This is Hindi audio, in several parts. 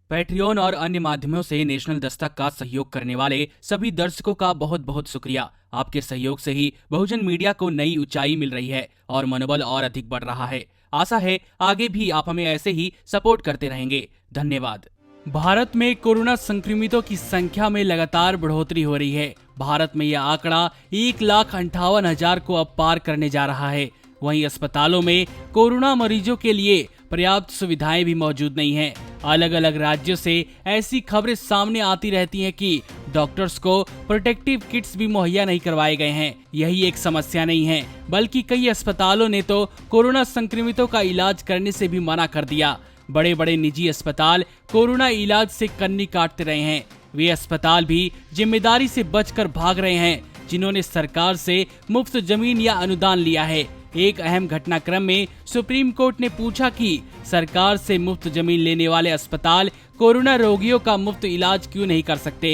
पैट्रियन और अन्य माध्यमों से नेशनल दस्तक का सहयोग करने वाले सभी दर्शकों का बहुत बहुत शुक्रिया। आपके सहयोग से ही बहुजन मीडिया को नई ऊंचाई मिल रही है और मनोबल और अधिक बढ़ रहा है। आशा है आगे भी आप हमें ऐसे ही सपोर्ट करते रहेंगे। धन्यवाद। भारत में कोरोना संक्रमितों की संख्या में लगातार बढ़ोतरी हो रही है। भारत में यह आंकड़ा 1,58,000 को अब पार करने जा रहा है। वहीं अस्पतालों में कोरोना मरीजों के लिए पर्याप्त सुविधाएं भी मौजूद नहीं हैं। अलग अलग राज्यों से ऐसी खबरें सामने आती रहती हैं कि डॉक्टर्स को प्रोटेक्टिव किट्स भी मुहैया नहीं करवाए गए हैं। यही एक समस्या नहीं है, बल्कि कई अस्पतालों ने तो कोरोना संक्रमितों का इलाज करने से भी मना कर दिया। बड़े बड़े निजी अस्पताल कोरोना इलाज से कन्नी काटते रहे हैं। वे अस्पताल भी जिम्मेदारी से बचकर भाग रहे हैं जिन्होंने सरकार से मुफ्त जमीन या अनुदान लिया है। एक अहम घटनाक्रम में सुप्रीम कोर्ट ने पूछा कि सरकार से मुफ्त जमीन लेने वाले अस्पताल कोरोना रोगियों का मुफ्त इलाज क्यों नहीं कर सकते।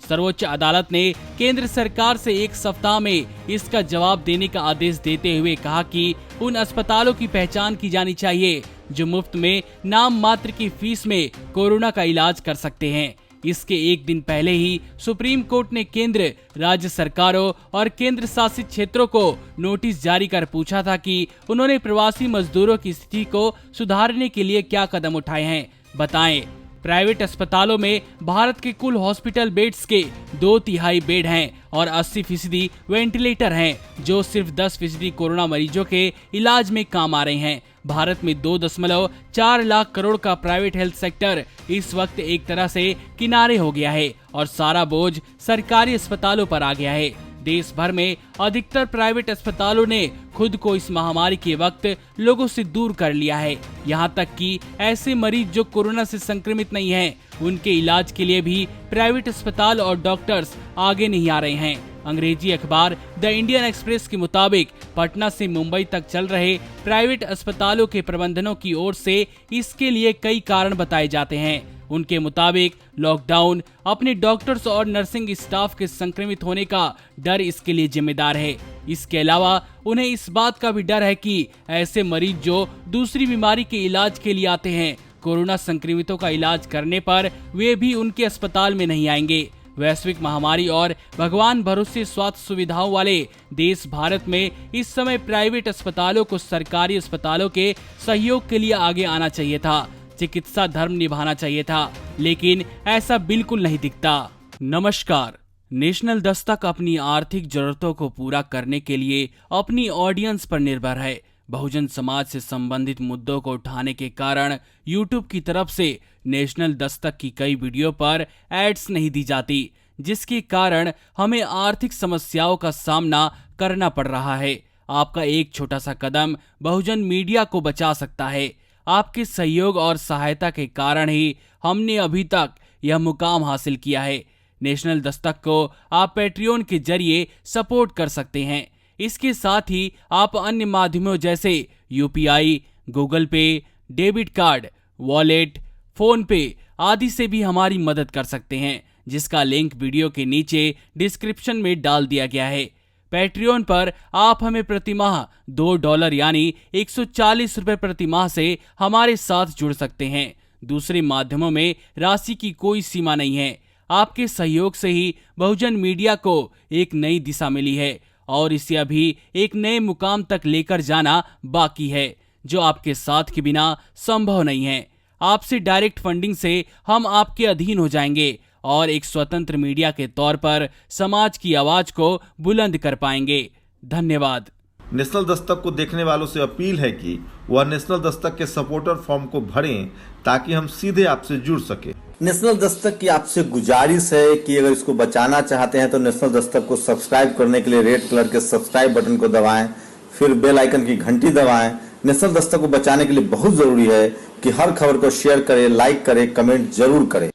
सर्वोच्च अदालत ने केंद्र सरकार से 1 सप्ताह में इसका जवाब देने का आदेश देते हुए कहा कि उन अस्पतालों की पहचान की जानी चाहिए जो मुफ्त में नाम मात्र की फीस में कोरोना का इलाज कर सकते हैं। इसके एक दिन पहले ही सुप्रीम कोर्ट ने केंद्र, राज्य सरकारों और केंद्र शासित क्षेत्रों को नोटिस जारी कर पूछा था कि उन्होंने प्रवासी मजदूरों की स्थिति को सुधारने के लिए क्या कदम उठाए हैं, बताएं। प्राइवेट अस्पतालों में भारत के कुल हॉस्पिटल बेड्स के 2/3 बेड हैं और 80% वेंटिलेटर हैं, जो सिर्फ 10% कोरोना मरीजों के इलाज में काम आ रहे हैं। भारत में 2.4 लाख करोड़ का प्राइवेट हेल्थ सेक्टर इस वक्त एक तरह से किनारे हो गया है और सारा बोझ सरकारी अस्पतालों पर आ गया है। देश भर में अधिकतर प्राइवेट अस्पतालों ने खुद को इस महामारी के वक्त लोगों से दूर कर लिया है। यहाँ तक कि ऐसे मरीज जो कोरोना से संक्रमित नहीं हैं, उनके इलाज के लिए भी प्राइवेट अस्पताल और डॉक्टर्स आगे नहीं आ रहे हैं। अंग्रेजी अखबार द इंडियन एक्सप्रेस के मुताबिक पटना से मुंबई तक चल रहे प्राइवेट अस्पतालों के प्रबंधनों की ओर से इसके लिए कई कारण बताए जाते हैं। उनके मुताबिक लॉकडाउन, अपने डॉक्टर्स और नर्सिंग स्टाफ के संक्रमित होने का डर इसके लिए जिम्मेदार है। इसके अलावा उन्हें इस बात का भी डर है कि ऐसे मरीज जो दूसरी बीमारी के इलाज के लिए आते हैं, कोरोना संक्रमितों का इलाज करने पर वे भी उनके अस्पताल में नहीं आएंगे। वैश्विक महामारी और भगवान भरोसे स्वास्थ्य सुविधाओं वाले देश भारत में इस समय प्राइवेट अस्पतालों को सरकारी अस्पतालों के सहयोग के लिए आगे आना चाहिए था, चिकित्सा धर्म निभाना चाहिए था, लेकिन ऐसा बिल्कुल नहीं दिखता। नमस्कार। नेशनल दस्तक अपनी आर्थिक जरूरतों को पूरा करने के लिए अपनी ऑडियंस पर निर्भर है। बहुजन समाज से संबंधित मुद्दों को उठाने के कारण यूट्यूब की तरफ से नेशनल दस्तक की कई वीडियो पर एड्स नहीं दी जाती, जिसके कारण हमें आर्थिक समस्याओं का सामना करना पड़ रहा है। आपका एक छोटा सा कदम बहुजन मीडिया को बचा सकता है। आपके सहयोग और सहायता के कारण ही हमने अभी तक यह मुकाम हासिल किया है। नेशनल दस्तक को आप पैट्रियन के जरिए सपोर्ट कर सकते हैं। इसके साथ ही आप अन्य माध्यमों जैसे UPI, गूगल पे, डेबिट कार्ड, वॉलेट, फोन पे आदि से भी हमारी मदद कर सकते हैं, जिसका लिंक वीडियो के नीचे डिस्क्रिप्शन में डाल दिया गया है। पैट्रियन पर आप हमें प्रतिमाह $2 यानी 140 रुपए प्रति माह से हमारे साथ जुड़ सकते हैं। दूसरे माध्यमों में राशि की कोई सीमा नहीं है। आपके सहयोग से ही बहुजन मीडिया को एक नई दिशा मिली है और इसे अभी एक नए मुकाम तक लेकर जाना बाकी है, जो आपके साथ के बिना संभव नहीं है। आपसे डायरेक्ट फंडिंग से हम आपके अधीन हो जाएंगे और एक स्वतंत्र मीडिया के तौर पर समाज की आवाज को बुलंद कर पाएंगे। धन्यवाद। नेशनल दस्तक को देखने वालों से अपील है कि वह नेशनल दस्तक के सपोर्टर फॉर्म को भरें ताकि हम सीधे आपसे जुड़ सके। नेशनल दस्तक की आपसे गुजारिश है कि अगर इसको बचाना चाहते हैं तो नेशनल दस्तक को सब्सक्राइब करने के लिए रेड कलर के सब्सक्राइब बटन को दबाएं, फिर बेल आइकन की घंटी दबाएं। नेशनल दस्तक को बचाने के लिए बहुत जरूरी है कि हर खबर को शेयर करें, लाइक करें, कमेंट जरूर करें।